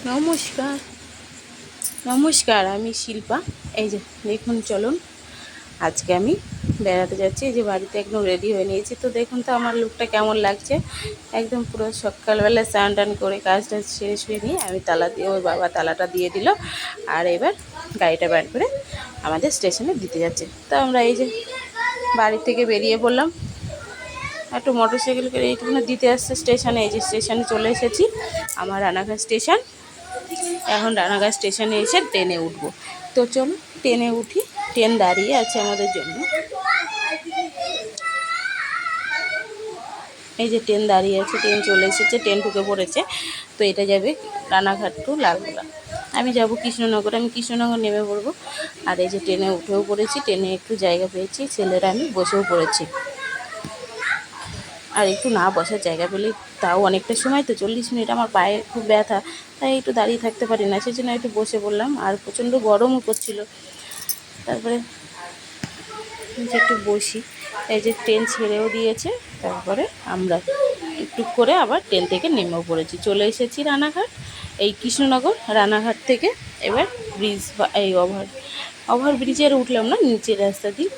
নমস্কার নমস্কার, আমি শিল্পা। এই যে দেখুন, চলুন আজকে আমি বেড়াতে যাচ্ছি। এই যে বাড়িতে একদম রেডি হয়ে নিয়েছি। তো দেখুন তো আমার লুকটা কেমন লাগছে। একদম পুরো সকালবেলা স্নান টান করে কাজটা শেষ হয়ে নিয়ে আমি তালা দিয়ে, ওই বাবা তালাটা দিয়ে দিল। আর এবার গাড়িটা বার করে আমাদের স্টেশনে দিতে যাচ্ছে। তো আমরা এই যে বাড়ি থেকে বেরিয়ে পড়লাম, একটু মোটর সাইকেল করে এইটুকুনা দিতে আসছে স্টেশনে। এই যে স্টেশনে চলে এসেছি, আমার রানাঘাট স্টেশন। এখন রানাঘাট স্টেশনে এসে ট্রেনে উঠবো। তো চলো ট্রেনে উঠি। ট্রেন দাঁড়িয়ে আছে আমাদের জন্য। এই যে ট্রেন দাঁড়িয়ে আছে, ট্রেন চলে এসেছে, ট্রেন ঢুকে পড়েছে। তো এটা যাবে রানাঘাট টু লালগোলা। আমি যাব কৃষ্ণনগর, আমি কৃষ্ণনগর নেমে পড়বো। আর এই যে ট্রেনে উঠেও পড়েছি, ট্রেনে একটু জায়গা পেয়েছি, ছেলেরা আমি বসেও পড়েছি। আর একটু না বসার জায়গা পেলে তাও অনেকটা সময়, তো 40 মিনিট আমার পায়ে খুব ব্যথা, তাই একটু দাঁড়িয়ে থাকতে পারি না, সেই জন্য একটু বসে পড়লাম। আর প্রচণ্ড গরমও পড়ছিল। তারপরে যে একটু বসি। এই যে ট্রেন ছেড়েও দিয়েছে। তারপরে আমরা টুকটুক করে আবার ট্রেন থেকে নেমেও পড়েছি, চলে এসেছি রানাঘাট, এই কৃষ্ণনগর। রানাঘাট থেকে এবার ব্রিজ বা এই ওভার ব্রিজের উঠলাম না, নিচের রাস্তা দিয়ে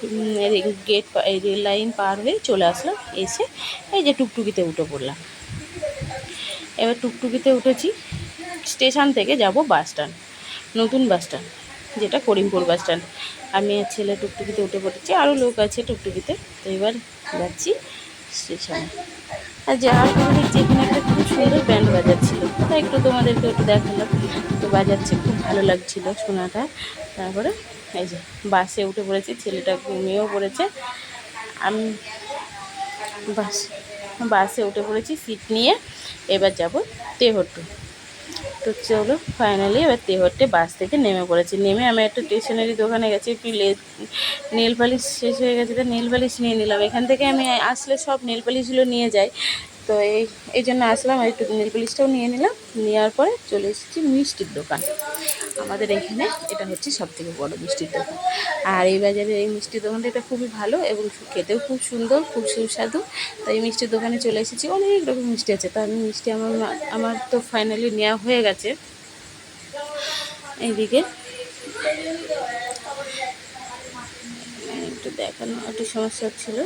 গেট এই রেল লাইন পার হয়ে চলে আসলাম। এসে এই যে টুকটুকিতে উঠে পড়লাম। এবার টুকটুকিতে উঠেছি। স্টেশন থেকে যাব বাস স্ট্যান্ড, নতুন বাস স্ট্যান্ড, যেটা করিমপুর বাস স্ট্যান্ড। আমি আর ছেলে টুকটুকিতে উঠে পড়েছি, আরও লোক আছে টুকটুকিতে। তো এবার যাচ্ছি স্টেশনে। আর যাওয়ার পরে দেখছি এখানে একটা খুব সুন্দর ব্যান্ড বাজাচ্ছিল, তাই একটু তোমাদেরকে একটু দেখালাম। তো বাজাচ্ছে, খুব ভালো লাগছিল শোনাটা। তারপরে এই যে বাসে উঠে পড়েছি, ছেলেটা ঘুমিয়েও পড়েছে। আমি বাসে উঠে পড়েছি সিট নিয়ে। এবার যাব তেহট্টু। তো চলো ফাইনালি এবার তেহট্টে বাস থেকে নেমে পড়েছি। নেমে আমি একটা স্টেশনারি দোকানে গেছি, একটু নেল পালিশ শেষ হয়ে গেছে, তো নেল পালিশ নিয়ে নিলাম। এখান থেকে আমি আসলে সব নেল পালিশগুলো নিয়ে যাই, তো এই জন্য আসলাম। আর একটু নেল পালিশটাও নিয়ে নিলাম। নেওয়ার পরে চলে এসেছি মিষ্টির দোকান। আমাদের এখানে এটা হচ্ছে সবথেকে বড় মিষ্টির দোকান। আর এই বাজারে এই মিষ্টির দোকানটা এটা খুবই ভালো এবং খেতেও খুব সুন্দর, খুব সুস্বাদু। তাই মিষ্টির দোকানে চলে এসেছি। অনেক রকম মিষ্টি আছে, তো আমি মিষ্টি আমার তো ফাইনালি নেওয়া হয়ে গেছে। এইদিকে একটু দেখানো একটু সমস্যা ছিল।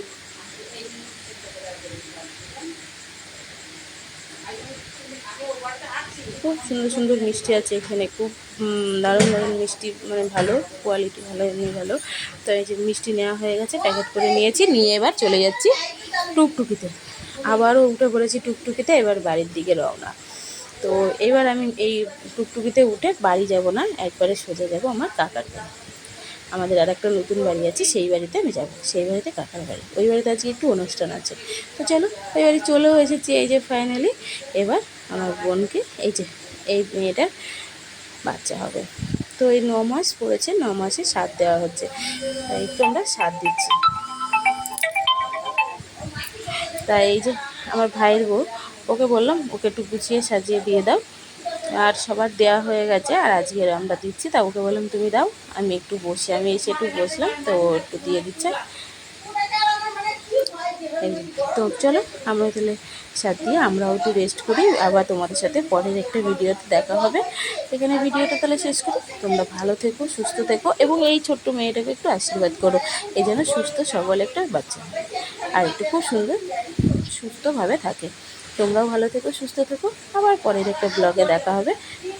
খুব সুন্দর সুন্দর মিষ্টি আছে এখানে, খুব দারুণ দারুণ মিষ্টি, মানে ভালো কোয়ালিটি, ভালো এমনি ভালো। তো এই যে মিষ্টি নেওয়া হয়ে গেছে, প্যাকেট করে নিয়েছি, নিয়ে এবার চলে যাচ্ছি টুকটুকিতে। আবারও উঠে পড়েছি টুকটুকিতে, এবার বাড়ির দিকে রওনা। তো এবার আমি এই টুকটুকিতে উঠে বাড়ি যাব না, একবারে সোজা যাব আমার কাকার বাড়ি। আমাদের আর একটা নতুন বাড়ি আছে, সেই বাড়িতে আমি যাব, সেই বাড়িতে কাকার বাড়ি। ওই বাড়িতে আজকে একটু অনুষ্ঠান আছে। তো চলো ওই বাড়ি চলেও এসেছি। এই যে ফাইনালি এবার আমার বোনকে, এই যে এই মেয়েটার বাচ্চা হবে। তো এই 9 মাস পড়েছে, 9 মাসে সাধ দেওয়া হচ্ছে, তাই একটু আমরা সাধ দিচ্ছি। তাই এই যে আমার ভাইয়ের বউ, ওকে বললাম ওকে একটু গুছিয়ে সাজিয়ে দিয়ে দাও। আর সবার দেওয়া হয়ে গেছে, আর আজকে আমরা দিচ্ছি। তা ওকে বললাম তুমি দাও, আমি একটু বসে, আমি এসে একটু বসলাম, তো একটু দিয়ে দিচ্ছে। তো চলো আমরা তাহলে সাথ দিয়ে আমরাও একটু রেস্ট করি, আবার তোমাদের সাথে পরের একটা ভিডিওতে দেখা হবে। এখানে ভিডিওটা তাহলে শেষ করি। তোমরা ভালো থেকো, সুস্থ থেকো, এবং এই ছোট্ট মেয়েটাকে একটু আশীর্বাদ করো, এই যেন সুস্থ সবল একটা বাচ্চা হয়, আর একটু খুব সুন্দর সুস্থভাবে থাকে। তোমরাও ভালো থেকো, সুস্থ থেকো, আবার পরের একটা ব্লগে দেখা হবে।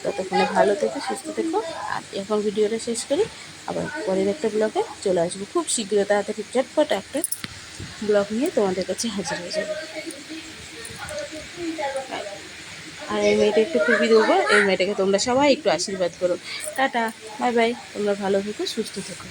ততক্ষণে ভালো থেকো, সুস্থ থেকো। আর এখন ভিডিওটা শেষ করি, আবার পরের একটা ব্লগে চলে আসবো খুব শীঘ্র, তাড়াতাড়ি ঝটপট একটা ব্লগ নিয়ে তোমাদের কাছে হাজির হয়ে যাবে। আর এই মেয়েটা একটু খুবই দেবো, এই মেয়েটাকে তোমরা সবাই একটু আশীর্বাদ করো। টাটা, বাই বাই, তোমরা ভালো থেকো, সুস্থ থেকো।